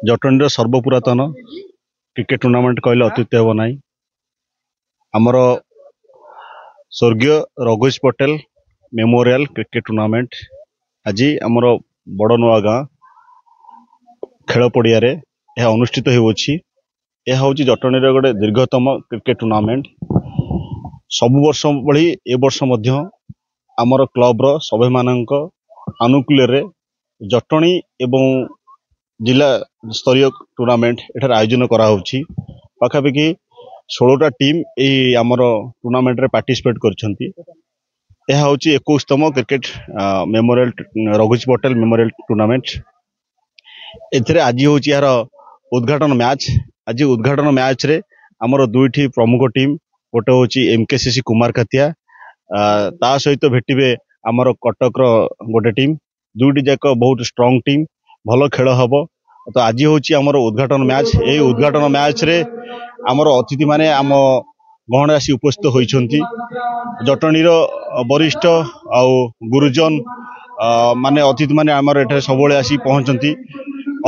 Jatni सर्वपुरातन cricket tournament कहले अत्युक्ति हेब ना। आमर स्वर्गीय रघुज पटेल मेमोरियल क्रिकेट टूर्नामेंट आज आमर बड़ नुआ गाँ खेल पड़िया अनुष्ठित होउछि। यह हूँ जटणी गोटे दीर्घतम क्रिकेट टूर्नामेंट। सबु वर्ष भली ए वर्ष मध्य आमर क्लब्र सभ्य मानक आनुकूल्य जटणी एवं जिला स्तरीय टूर्नामेंट एठार आयोजन करा होछि। पाखापाखि 16टा टीम यही आमर टूर्नामेंट रे पार्टिसिपेट करछंती। यह हूँ 21तम cricket memorial Raghuj Patel memorial tournament. एथिरे आज हूँ यार उद्घाटन मैच। आज उद्घाटन मैच रे आमर दुईटी प्रमुख टीम गोटे हूँ एमकेसीसी कुमारखातिया ता सहित भेटिबे आमर कटक गोटे टीम। दुईटी जाक बहुत स्ट्रांग टीम भल खेल हम। तो आज हूँ आमर उद्घाटन मैच। यही उद्घाटन मैच रे आमर अतिथि माने आम गहन राशि उपस्थित होइछंती। जटणीर वरिष्ठ आउ गुरुजन माने अतिथि माने आमर एठे सबले आसी पहुंचंती।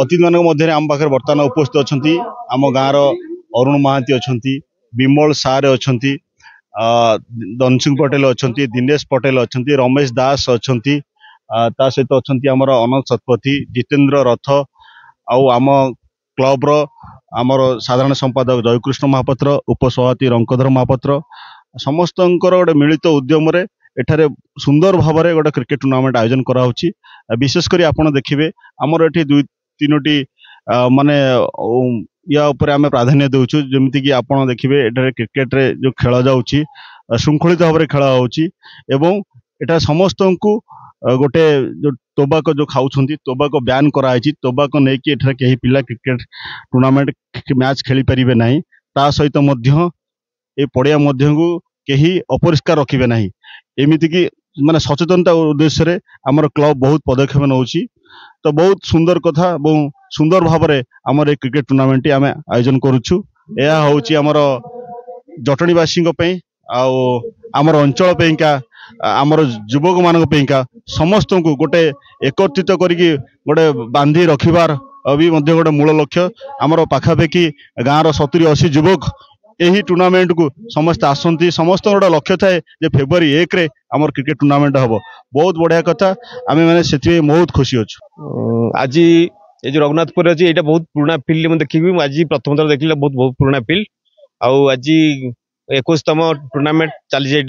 अतिथि मानक मध्य आम पाखे बर्तमान उपस्थित अछंती आम गाँर अरुण महांती अछंती, विमल सार अछंती, धनसिंह पटेल अछंती, दिनेश पटेल अछंती, रमेश दास अछंती, ता सहित अछंती आमर अनंत शतपथी, जितेंद्र रथ आउ आम क्लब्र आमर साधारण संपादक जयकृष्ण महापात्र, उपसभापति रंकधर महापात्र समस्त गोटे मिलित उद्यम एठारे सुंदर भाव में गोटे क्रिकेट टूर्नामेंट आयोजन करा होछि। विशेषकर आपड़ देखिए आमर एठी दुई तीनोटी माने या ऊपर आम प्राधान्य देउछु। जेमती कि आपड़ देखिए एठारे क्रिकेट रे जो खेल जाउछि श्रृंखलित भाव में खेल होछि एवं एटा समस्त को गोटे जो तोबाको जो खाउछंती तोबाको बैन कराई। तोबाको नहीं कि एठारे केही पिला क्रिकेट टूर्नामेंट मैच खेली परिबे नाही। ता सहित मध्य ए पड़िया मध्य को केही अपरिष्कार रखिबे नाही। एमिति कि माने सचेतनता उद्देश्य रे हमर क्लब बहुत पदक्षेप नउछि। तो बहुत सुंदर कथा बहुत सुंदर भाव में आमर ए क्रिकेट टूर्नामेंट आम आयोजन करूछु। यह हूँ आमर जटणीवासी आमर अंचल पेइका आमर युवक मान समस्त को गोटे एकत्रित करिकी गोटे बांधी रखिबार भी मध्य गोटे मूल लक्ष्य। आमर पाखापाखि गाँव 70-80 युवक यही टूर्नामेंट को समस्त आसती। समस्त गोटे लक्ष्य थाए जे फेब्रुआरी 1 रे आमर क्रिकेट टूर्नामेंट हम। बहुत बढ़िया कथा आम मैंने से बहुत खुशी अच्छु। आज ये जो रघुनाथपुर अच्छी यहाँ बहुत पुराना फिल्ड मुझे देखी। आज प्रथम थर देखिए बहुत बहुत पुराना फिल्ड। आज 21तम टूर्नामेंट चली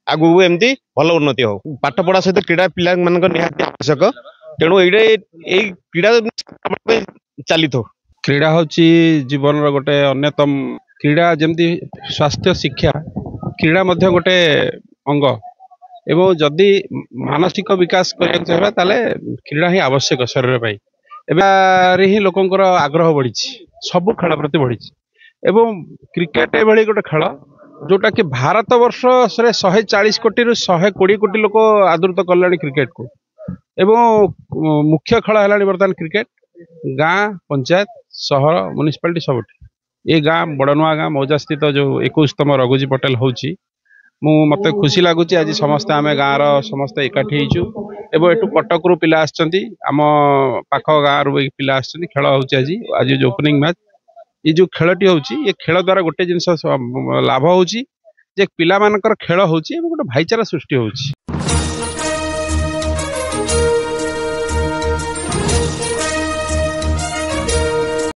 आगु एमती भल उन्नति हो। पाठ पढ़ा सहित क्रीड़ा पिला निहाती आवश्यक। तेणु ये क्रीड़ा चली थो। क्रीड़ा हूँ जीवन गोटे अन्यतम क्रीड़ा जमती स्वास्थ्य शिक्षा क्रीड़ा मध्य गोटे अंग एवं जदि मानसिक विकास करने चाहिए ताले क्रीड़ा ही आवश्यक शरीर पाई। एबारे ही लोकंकर आग्रह बढ़ी सबु खेल प्रति बढ़ी एवं क्रिकेट एभली गोटे खेल जोटा कि भारत वर्ष 140 कोटी रु 120 कोटी लोक आदृत कले क्रिकेट को। एवं मुख्य खेल है बर्तमान क्रिकेट। गाँ पंचायत सहर म्युनिसिपालिटी सब ये गाँ बड़नुआ गाँ मौजा स्थित जो 21तम रघुजी पटेल होची मते खुशी लगुच। आज समस्त आम गाँव समस्त एकाठी होइछु एवं एटू कटक रु पिला आम पाख गाँव रु पिला खेल होची। आज जो ओपनिंग मैच ये जो खेलटी होची ये खेल द्वारा गोटे जिनस लाभ होची जे पिला मानकर खेल होची एवं गोटे भाईचारा सृष्टि होची।